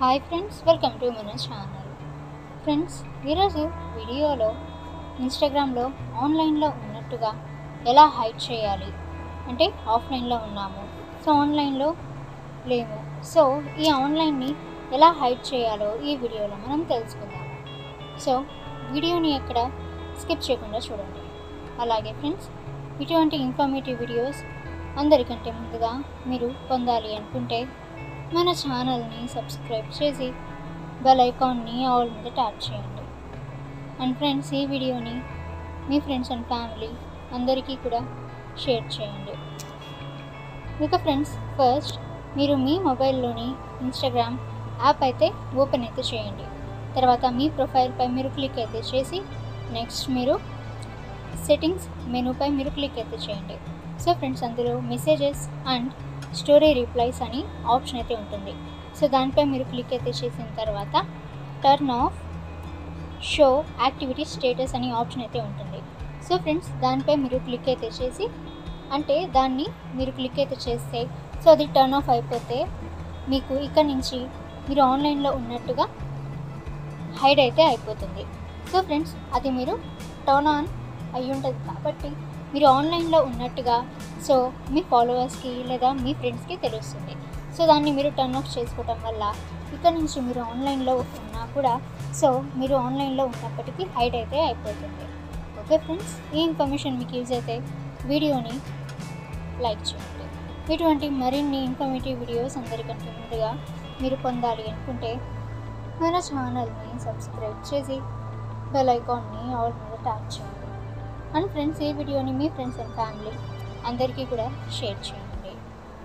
Hi friends, welcome to మన channel. Friends, ఈరోజు వీడియోలో ఇన్స్టాగ్రామ్లో ఆన్లైన్లో ఉన్నట్టుగా ఎలా హైడ్ చేయాలి అంటే ఆఫ్లైన్లో ఉన్నాము, సో ఆన్లైన్లో లేము. సో ఈ ఆన్లైన్ని ఎలా హైడ్ చేయాలో ఈ వీడియోలో మనం తెలుసుకుందాము. సో వీడియోని ఎక్కడ స్కిప్ చేయకుండా చూడండి. అలాగే ఫ్రెండ్స్, ఇటువంటి ఇన్ఫర్మేటివ్ వీడియోస్ అందరికంటే ముందుగా మీరు పొందాలి అనుకుంటే మన ఛానల్ని సబ్స్క్రైబ్ చేసి బెల్ ఐకాన్ని ఆల్ మీద ట్యాప్ చేయండి. అండ్ ఫ్రెండ్స్, ఈ వీడియోని మీ ఫ్రెండ్స్ అండ్ ఫ్యామిలీ అందరికీ కూడా షేర్ చేయండి. ఇక ఫ్రెండ్స్, ఫస్ట్ మీరు మీ మొబైల్లోని ఇన్స్టాగ్రామ్ యాప్ అయితే ఓపెన్ అయితే చేయండి. తర్వాత మీ ప్రొఫైల్పై మీరు క్లిక్ అయితే చేసి నెక్స్ట్ మీరు సెట్టింగ్స్ మెనూపై మీరు క్లిక్ అయితే చేయండి. సో ఫ్రెండ్స్, అందులో మెసేజెస్ అండ్ స్టోరీ రిప్లైస్ అని ఆప్షన్ అయితే ఉంటుంది. సో దానిపై మీరు క్లిక్ అయితే చేసిన తర్వాత turn off show activity status అని ఆప్షన్ అయితే ఉంటుంది. సో ఫ్రెండ్స్, దానిపై మీరు క్లిక్ అయితే చేసి అంటే దాన్ని మీరు క్లిక్ అయితే చేస్తే సో అది టర్న్ ఆఫ్ అయిపోతే మీకు ఇక్కడ నుంచి మీరు ఆన్లైన్లో ఉన్నట్టుగా హైడ్ అయితే అయిపోతుంది. సో ఫ్రెండ్స్, అది మీరు టర్న్ ఆన్ అయి ఉంటుంది కాబట్టి మీరు ఆన్లైన్లో ఉన్నట్టుగా సో మీ ఫాలోవర్స్కి లేదా మీ ఫ్రెండ్స్కి తెలుస్తుంది. సో దాన్ని మీరు టర్న్ ఆఫ్ చేసుకోవటం వల్ల ఇక్కడ నుంచి మీరు ఆన్లైన్లో ఉన్నా కూడా సో మీరు ఆన్లైన్లో ఉన్నప్పటికీ హైడ్ అయితే అయిపోతుంది. ఓకే ఫ్రెండ్స్, ఈ ఇన్ఫర్మేషన్ మీకు యూజ్ అయితే వీడియోని లైక్ చేయండి. ఇటువంటి మరిన్ని ఇన్ఫర్మేటివ్ వీడియోస్ అందరికంటే ముందుగా మీరు పొందాలి అనుకుంటే మన ఛానల్ని సబ్స్క్రైబ్ చేసి బెల్ ఐకాన్ని ఆల్ మీద ట్యాప్ చేయండి. అండ్ ఫ్రెండ్స్, ఈ వీడియోని మీ ఫ్రెండ్స్ అండ్ ఫ్యామిలీ అందరికీ కూడా షేర్ చేయండి.